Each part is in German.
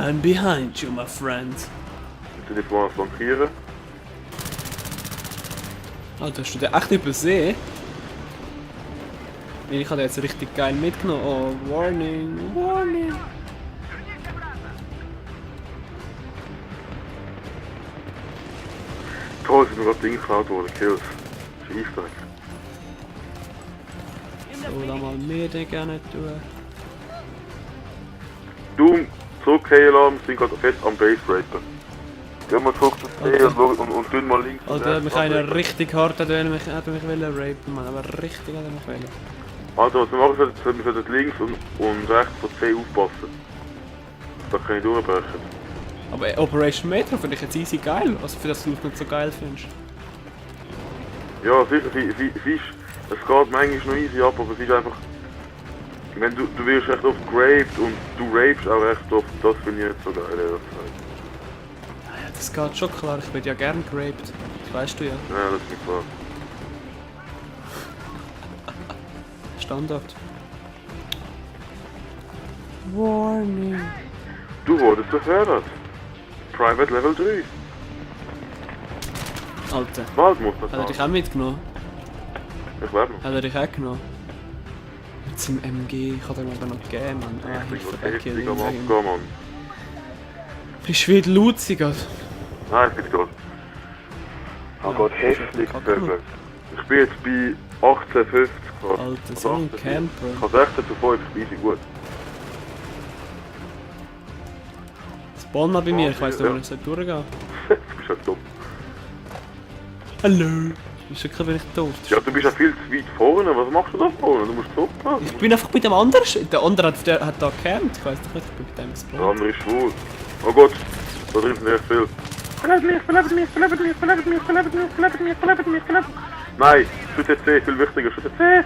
I'm behind you, my friend. Willst du nicht mal flankieren? Alter, hast du den echt übersehen? Ich habe den jetzt richtig geil mitgenommen. Oh, warning, warning. Toll, sind mir gerade Dinge geklaut worden, Kills. Scheissdreck. So, da mal mehr den gerne tun. Du, zurück Alarm, sind gerade fest am Base rapen. Geh mal zurück zu C und tun mal links. Alter, mich einer richtig hart hat mich wollen rapen, Mann. Aber richtig hat er mich wollen. Alter, was wir machen sollten, wir sollten links und rechts von C aufpassen. Da kann ich durchbrechen. Aber Operation Metro finde ich jetzt easy geil, also für das du es nicht so geil findest. Ja, sicher, siehst, es geht manchmal noch easy ab, aber es ist einfach... Ich meine, du wirst echt oft geraped und du rapest auch recht oft, das finde ich nicht so geil, ehrlich gesagt. Ja, das geht schon klar, ich werde ja gern geraped. Das weißt du ja. Ja, das ist nicht klar. Standard. Warning. Du wurdest befördert. Private Level 3. Alter. Waldmuster. Hat er dich auch mitgenommen? Ich lebe noch. Hat er dich auch genommen? Mit seinem MG, ich kann dir aber noch geben, Mann. Ah, Ich bin Hilfe, noch der heftig Kill. am Abgehen, Mann. Bist du wieder lauzig, Alter? Nein, ich bin tot. Oh Gott, heftig, Pfeffer. Ich bin jetzt bei 18,50 Grad. Alter, so ein Camper. Ich habe 16 zu 5, easy gut. Spawn mal bei mir, ich weiss nicht, wo ich durchgehen soll. Du bist halt dumm. Hallo! Du bist wirklich nicht tot. Ja, du bist ja viel zu weit vorne. Was machst du da vorne? Du musst zurückgehen. Ich bin einfach bei dem anderen. Der andere hat da gecampt. Ich weiss doch nicht, ich bin bei dem Der gespawnt. andere ist schwul. Oh Gott, da drin sind echt viel. Verlebt mich, verlebt mich, verlebt mich, verlebt mich, verlebt mich, verlebt mich, verlebt mich, verlebt mich. Nein, Schütte C, viel wichtiger, Schütte C.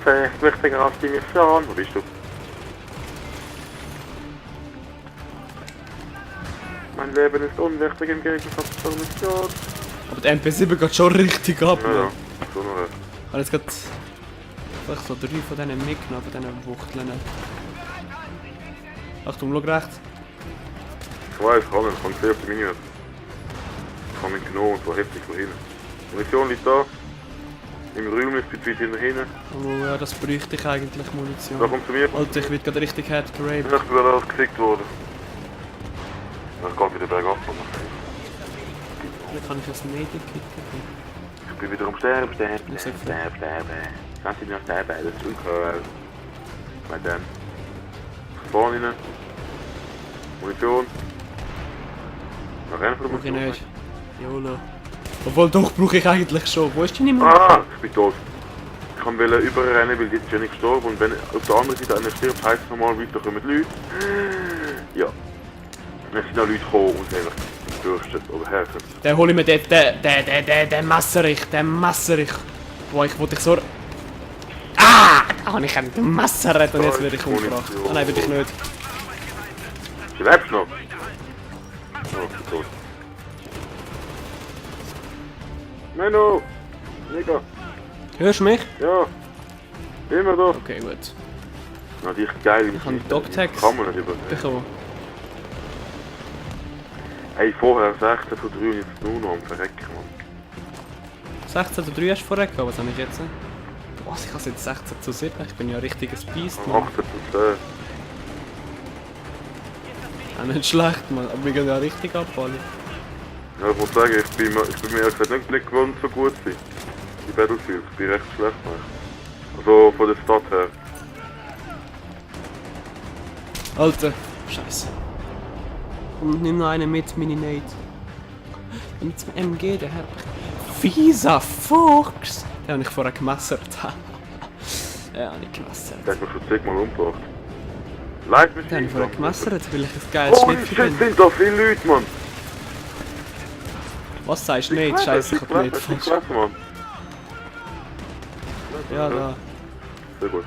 C, wichtiger als die Mission. Wo bist du? Mein Leben ist unwichtig im Gegensatz zur Mission. Aber der MP7 geht schon richtig ab. Ja, Ne? ja, schon noch recht. Ich habe jetzt gerade vielleicht so 3 von denen mitgenommen, von diesen Wuchteln. Achtung, schau rechts. Ich weiß, ich kann nicht, ich kann sehr auf die Minion. Ich habe ihn genommen und zwar heftig von hinten. Die Munition liegt da. Im Räum ist ein bisschen hinter hinten. Oh ja, das bräuchte ich eigentlich, Munition. Da kommt zu mir. Alter, ich werde gerade richtig hart geraped. Ich bin gerade ausgekickt worden. Das geht wieder bergab. Vielleicht kann ich ein Medikit geben. Ich bin wieder am Sterben, sterben, Ich sag sterben, sterben. Kannst du noch sterben? Das ist ungeheuer. Mit dem. Spawn rein. Munition. Noch rennen von der Brauche ich Munition. nicht. YOLO. Obwohl, doch, brauche ich eigentlich schon. Wo ist denn niemand? Ah, ich bin tot. Ich kann überrennen, weil jetzt ist ja nicht gestorben. Und wenn auf der anderen Seite einer stirbt, heisst es nochmal, weiter kommen Leute. Ja. Es sind auch Leute gekommen und einfach gebürstet oder helfen. Dann hole ich mir den Messerich, wo ich so... Ah! Da habe ich einen Messeret und jetzt werde ich umgebracht. Ah nein, werde ich nicht. Du lebst noch? Oh, ich bin tot. Menno! Mega! Hörst du mich? Ja! Immer da! Okay, gut. Na, die ist geil. Ich habe Dogtags Kann man nicht übernehmen. bekommen. Hey, vorher 16 von 3 und jetzt nur noch am Verrecken, Mann. 16 zu 3 hast du vorher gehabt, was habe ich jetzt? Was, ich habe jetzt 16 zu 7, ich bin ja ein richtiges Biest, Mann. 18 zu 10. Ja, nicht schlecht, Mann, aber wir gehen ja richtig ab, alle. Ja, ich muss sagen, ich bin mir ehrlich gesagt nicht gewohnt, so gut zu sein. Die Battlefield, ich bin recht schlecht, Mann. Also von der Stadt her. Alter, scheiße. Und nimm noch einen mit, Mini-Nate. Mit dem MG, der Herr. Fieser Fuchs! Den habe ich vorher gemessert. Ja, nicht gemessert. Der hat mich schon zigmal umgebracht. Leid mich Den habe ich vorher gemessert, weil ich ein Oh geiles shit, Schnitt bin. sind da viele Leute, Mann! Was sagst du nicht? Scheiße, ich hab nicht falsch. Klasse, Mann. Ja, da. Sehr gut.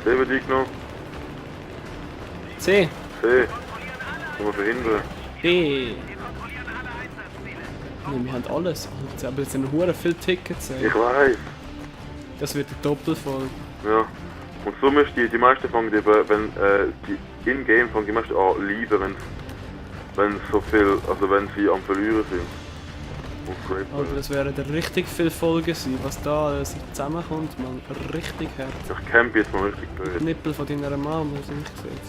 C wird eingenommen. C. C. Kann man verhindern. B. Nee, wir haben alles. Alter, aber es sind hure viele Tickets. Ey. Ich weiß. Das wird eine Doppelfolge. Ja. Und so müsste die meisten fangen eben, wenn die in-game fangen die meisten an lieben, wenn so viel, also wenn sie am Verlieren sind. Und Alter, das wären da richtig viele Folgen sein, was da alles zusammenkommt, man. Richtig hart. Ich camp jetzt mal richtig Die blöd. Nippel von deiner Mom, das ich gesehen.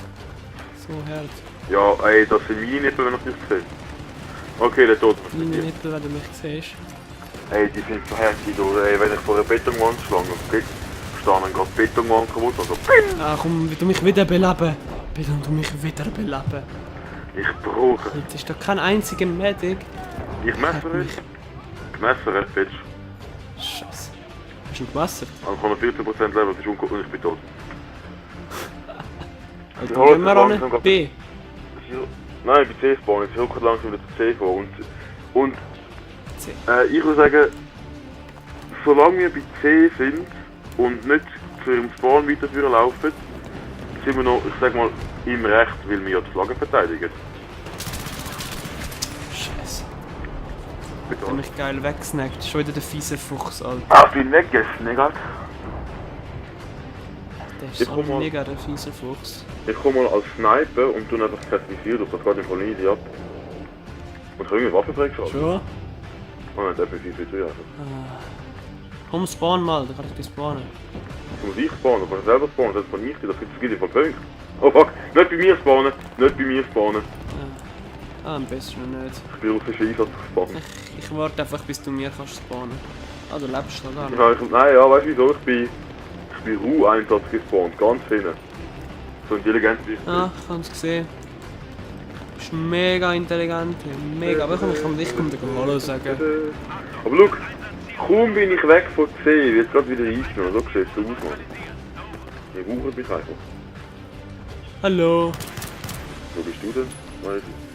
So hart. Ja, ey, das sind meine Nippel, wenn ich dich sehe. Okay, der Tod. Meine Nippel, wenn du mich siehst. Ey, die sind so heftig, oder? Ey, wenn ich vor einer Betonwand schlage, stehe dann gerade die Betonwand kaputt, also Ah komm, du mich wieder beleben. Bitte, du mich wieder beleben. ich brauche. Alter, ist da kein einziger Medic? Ich messe es. Gemessen, Bitch. Scheiße. Hast du ihn gemessert? Also kann er 14% leben, das ist ungut und ich bin tot. Alter, Ja, gehen wir langsam an geht- B. Nein, bei C spawnen, ich rucke langsam wieder zu C vor. Und C. ich würde sagen, solange wir bei C sind und nicht zu ihrem Spawn weiterführen laufen, sind wir noch, ich sag mal, im Recht, weil wir ja die Flagge verteidigen. Scheiße. Bitte. Der mich geil wegsnackt. Schon wieder der fiese Fuchs, Alter. Ah, ich bin weggegessen, egal. Der ist Ich so komm mal. mega der fiese Fuchs. Ich komme mal als Sniper und tue einfach zertifiziert, ob das geht im Fall easy ab. Und kann ich eine Waffe freigeschaltet? Schon? Oh nein, definitiv nicht einfach. Komm, spawn mal, da kann ich dich spawnen. Du musst ich spawnen, du kannst selber spawnen, das ist von nicht, das gibt es von Punkten. Oh fuck, nicht bei mir spawnen, nicht bei mir spawnen. Ah, am besten nicht. Ich bin russischer Einsatz gespawnt. Ich warte einfach, bis du mir kannst spawnen. Ah, du lebst noch gar nicht. Ja, nein, ja, weißt du wieso? Ich bin Ruh-Einsatz gespawnt, ganz hinten. So intelligent wie ich Ah, ich hab's gesehen. Du bist mega intelligent, mega. Aber komm, ich kann dich dir Hallo sagen. bin. Aber schau, kaum bin ich weg von C, wird gerade wieder eingenommen. So siehst du aus, Mann. Ich brauche mich einfach. Hallo. Wo bist du denn? Weiss ich.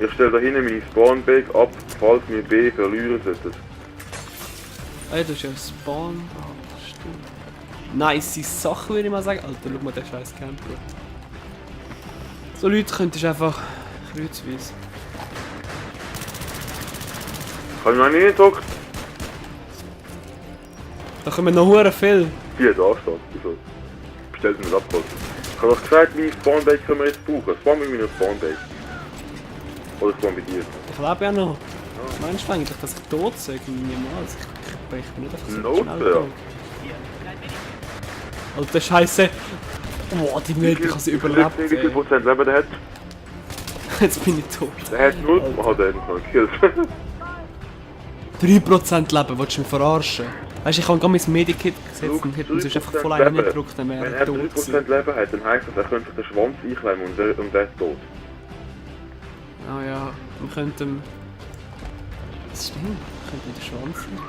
Ich stelle da hinten meine Spawnbag ab, falls wir B verlieren sollten. Ey, das ist ja Spawn. Oh, stimmt. Nice Sache, würde ich mal sagen. Alter, schau mal den scheiß Camper. So Leute könntest du einfach kreuzweise. Kann ich noch nicht drücken? Da kommen noch hure viel. Die hat angestellt. Wieso? Bestellt sie nicht abgeholt. Ich habe doch gesagt, meine Spawnbag können wir jetzt brauchen. Spawn mit meiner Spawnbag. Oder Spawn bei dir. Ich lebe ja noch. Meinst du eigentlich, dass ich tot sei? Niemals. Ich bin nicht einfach so Not, schnell ja. tot. Alter Scheiße. Boah, die Milch, ich habe sie überlebt. Wie viel ey. Prozent Leben der hat? Jetzt bin ich tot. Der hat 0. Oh, der hat noch gekillt. 3% Leben, willst du mich verarschen? Weißt du, ich habe gerade mein Medikit gesetzt und hätten sonst einfach voll einen gedrückt, dann wäre Wenn er er tot 3% gewesen. Leben hat, dann heisst das, er könnte sich den Schwanz einklemmen und der ist tot. Ah ja, wir könnten... Das stimmt, wir könnten den Schwanz nehmen.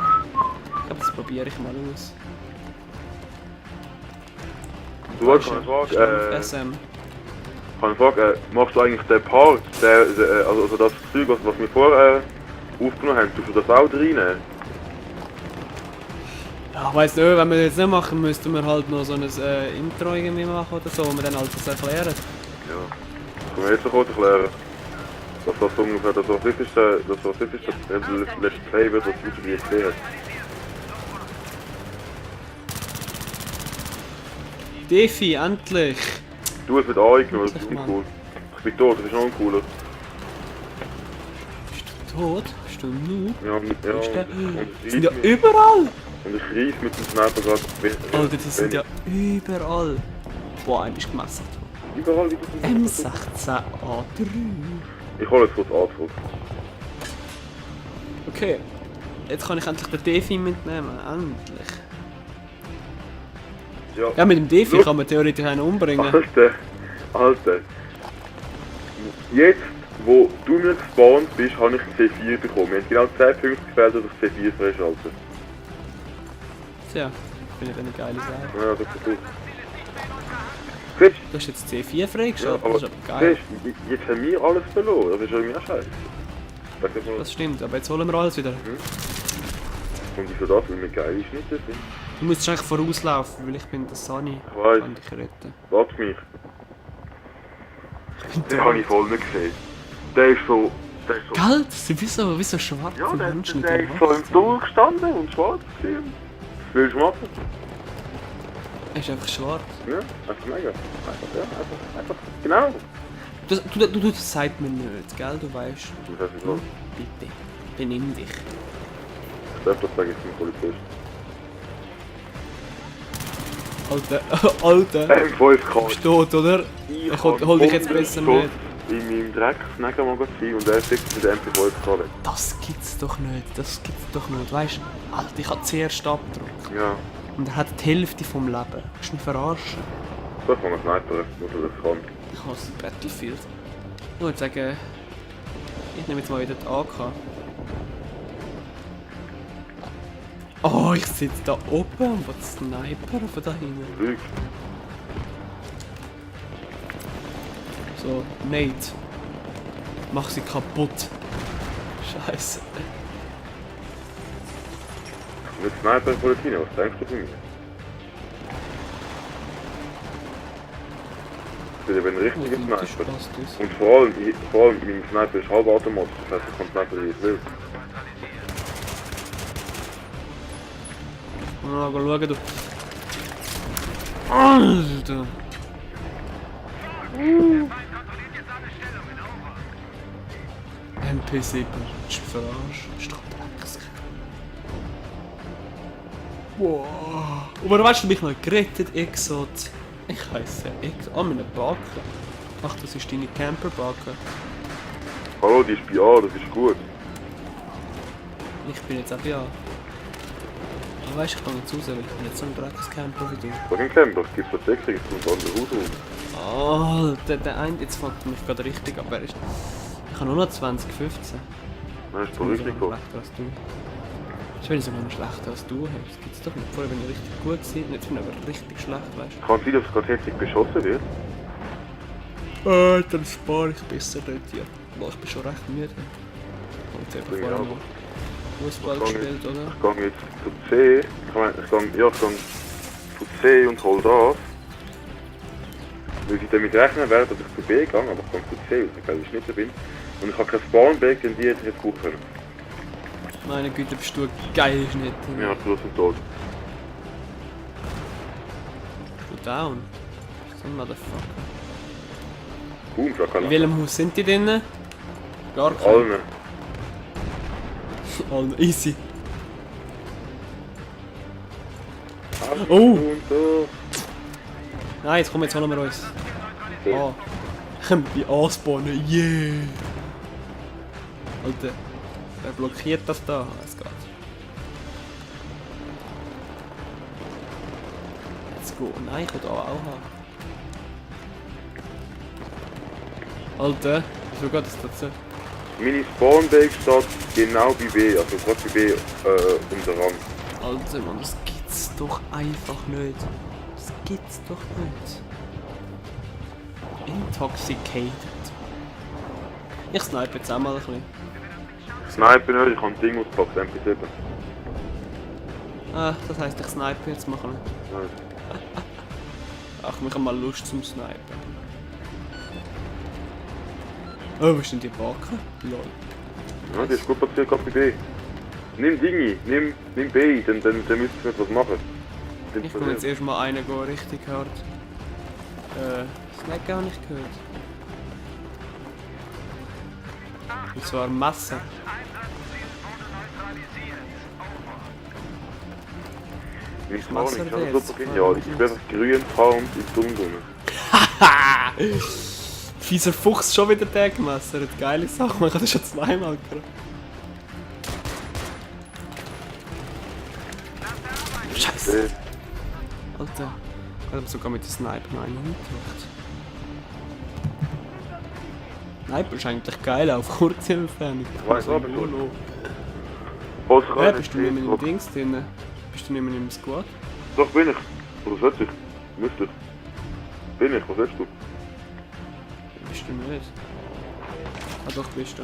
Ich glaube, das probiere ich mal aus. Du wolltest eine Frage, SM. kann ich fragen, machst du eigentlich den Part, also das Zeug, was wir vorher aufgenommen haben, tust du das auch reinnehmen? Ja, ich weiss nicht, wenn wir das jetzt nicht machen, müssten wir halt noch so ein Intro irgendwie machen oder so, wo wir dann halt das erklären. Ja. Das können wir jetzt noch kurz erklären. Dass das so ungefähr das rassistischste Let's Play wird, was YouTube je gesehen hat. Defi, endlich! Du, es wird angenommen, das ist Endlich, nicht Mann. cool. Ich bin tot, das ist noch cooler. Bist du tot? Bist du Noob? Ja, ja, Ist der? und Die ich sind ja reiss mit, überall! und ich reiss mit dem Sniper gerade. Alter, die sind ja überall! Boah, ein bisschen gemessert. Überall wie du M16A3. Ich hole jetzt kurz A zurück. Okay, jetzt kann ich endlich den Defi mitnehmen. Endlich. Ja, mit dem Defi Schau. kann man theoretisch einen umbringen. Alter. Jetzt, wo du mir gespawnt bist, habe ich C4 bekommen. Wir haben genau 10 Punkte gefällt, dass ich C4 freischalten. Tja, finde ich eine geile Sache. Ja, das ist gut. Siehst Du hast jetzt C4 ja, freigeschaltet, aber das ist aber geil. siehst, jetzt haben wir alles verloren. Das ist irgendwie auch scheiße. Sag das mal. Das stimmt, aber jetzt holen wir alles wieder. Und wieso das? Weil wir geile Schnitte sind. Du musst eigentlich vorauslaufen, weil ich bin der Sunny. Ich weiss. Kann dich retten. Warte mich. Ich bin Den habe ich voll nicht gesehen. Der ist so der ist so... Gell, das sind wie so schwarze Ja, Menschen. der ist so im Tunnel gestanden und schwarz gewesen. Was willst du machen? Er ist einfach schwarz. Ja, einfach mega. Einfach, genau. Das sagt mir nicht, gell? Du weißt. Was heißt das los? Bitte, benimm dich. Ich darf das sagen, ich bin Polizist. Alter, M5 kann bist du tot, oder? Ich hol dich jetzt besser nicht. In meinem Dreck-Snagger-Magazin und er sitzt mit der MP5 Kalle. Das gibt's doch nicht, weißt du? Alter, ich hab zuerst abgedrückt. Ja, Und er hat die Hälfte vom Leben. Willst du mich verarschen? so kann man Sniper, muss er das kann. Ich hasse Battlefield. Ich würde sagen, ich nehme jetzt mal wieder die AK. Oh, ich sitze da oben und will Sniper von da hinten. Lüg. So, Nate. Mach sie kaputt. Scheiße. Mit Sniper in Palästina, was denkst du von mir? Ich bin ein richtiger Sniper. Und vor allem mein Sniper ist halbautomatisch, das heißt, ich kann Sniper wie ich will. Mal schauen, du. Alter. MP7. Ist du verarscht? Ist doch Dreckskerl. Wow. Aber weißt du, mich noch gerettet, Exot. Ich heisse Exot. Ah, meine Backe. Ach, das ist deine Camperbacke. Hallo, die ist bei A, das ist gut. Ich bin jetzt auch bei A. Aber weißt du, ich kann nicht raus, weil ich bin jetzt so ein Dreckscamper wie du. Sag ein Camper, es gibt Verdeckung, es kommt an der Haus raus. Oh, der eine, jetzt fängt mich gerade richtig ab. Er ist, ich habe nur noch 2015. Nein, ist Ich doch bin richtig sogar gut. noch schlechter als du. Ich bin sogar noch schlechter als du. Hey, das gibt's doch nicht. Vorher bin ich richtig gut gewesen, jetzt bin ich aber richtig schlecht, weißt Kann sein, dass es gerade heftig beschossen wird. du? Dann spare ich besser dort, ja. Boah, ich bin schon recht müde. Und jetzt eben Bin ich vorher auch. noch Fußball Ich gespielt, oder? Ich gehe jetzt zu C. Ich gehe zu C und hol das. Weil ich damit rechnen werde, dass ich zu B gehe, aber ich gehe zu C, weil ich nicht bin. Und ich habe kein Spawnback, denn die hätte ich jetzt gut können. Meine Güte, bist du ein geiler Schnitt. Ja, plus und tot. Du down. So ein Motherfucker. Boom, Schakala. In welchem Haus sind die drinnen? Gar kein. Allen. Allen. Easy. Oh. Und so. Nein, jetzt kommen, jetzt holen wir uns. Okay. Ah. Können wir anspawnen, yeah! Alter, wer blockiert das da? Es geht. Let's go. Nein, ich will da auch haben. Alter, wieso geht das dazu? Meine Spawnback steht genau bei B, also gerade bei B unter Rang. Alter, Mann, das gibt's doch einfach nicht. Das gibt's doch nicht. Intoxicated. Ich snipe jetzt auch mal ein bisschen. Sniper nicht, ich habe ein Ding ausgepackt, MP7. Ah, das heisst, ich snipe jetzt mal ein bisschen. Nein. Ach, ich habe mal Lust zum Snipen. Oh, was ist denn die Backe? Lol. Ja, die ist gut platziert, gerade bei B. Nimm Dingi, nimm B, dann müsst ihr nicht was machen. Ich komme jetzt erstmal einen gehen, richtig hart. Snack gar nicht gehört. Und zwar Messer. Meine Frau ist super genial, ich bin einfach grün farmt im Dunkeln. Haha! Fieser Fuchs schon wieder Tagmesser. Geile Sache, man kann das schon zweimal gemacht. Scheiße! Alter, ich habe sogar mit dem Sniper noch einen hingemacht. Sniper ist eigentlich geil auf kurze Entfernung. Ich weiß aber gut. Lolo. Was Ja, kann bist du nicht mehr im Dings drin? Bist du nicht mehr im Squad? Doch bin ich. Oder sollte ich? Müsste ich. Bin ich, was willst du? Bist du nicht? Ah doch, bist du.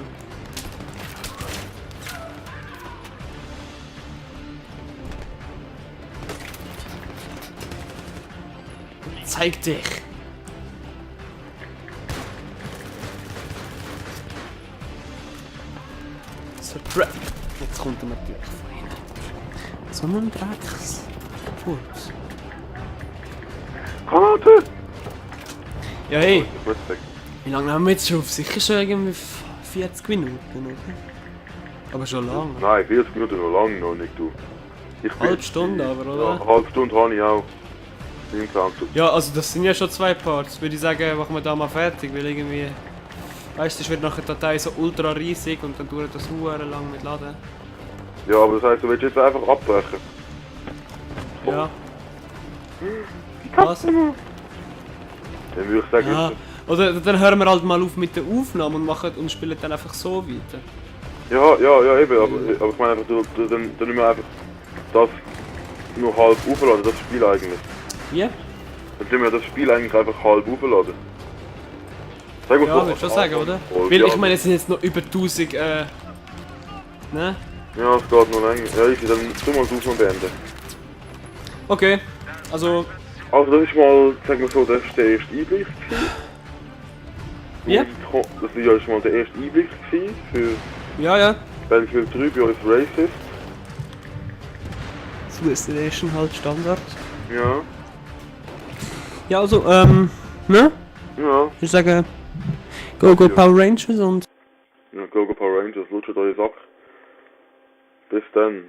Zeig dich! So Dreck. Jetzt kommt er natürlich von hinten. So ein Drecksfurz. Granate! Ja, hey. Ich muss weg. Wie lange haben wir jetzt schon auf? Sicher schon irgendwie 40 Minuten, oder? Aber schon lange. Nein, 40 Minuten noch lange noch nicht, du. Halbe Stunde aber, oder? Ja, halbe Stunde habe ich auch. Im Clown-Zug. Ja, also das sind ja schon 2 Parts. Würde ich sagen, machen wir da mal fertig, weil irgendwie... Weißt du, das wird nachher die Datei so ultra riesig und dann dauert das Huren lang mit Laden. Ja, aber das heisst, du willst jetzt einfach abbrechen. Ja. Was? Dann würde ich sagen, Ja. Oder dann hören wir halt mal auf mit der Aufnahme und machen und spielen dann einfach so weiter. ja, eben, aber ich meine einfach, dann müssen wir einfach das nur halb aufladen, das Spiel eigentlich. Ja? Dann müssen wir das Spiel eigentlich einfach halb aufladen. Sag mal Ja, würde ich schon sagen, oder? Weil ich meine, es sind jetzt noch über 1000, ne? Ja, es geht noch länger. Ja, ich dann tu mal das Aufnahme beenden. Okay, also... Also das ist mal, sagen wir so, das ist der erste Einblick gewesen. Ja? Das war ja schon mal der erste Einblick gewesen für Ja. Battlefield 3 bei uns Racist. Swiss Edition halt Standard. Ja. Ja, also, ne? Ja. Ich sage, go Power Rangers und... Ja, Go Power Rangers, lutscht euch Sack. Bis dann.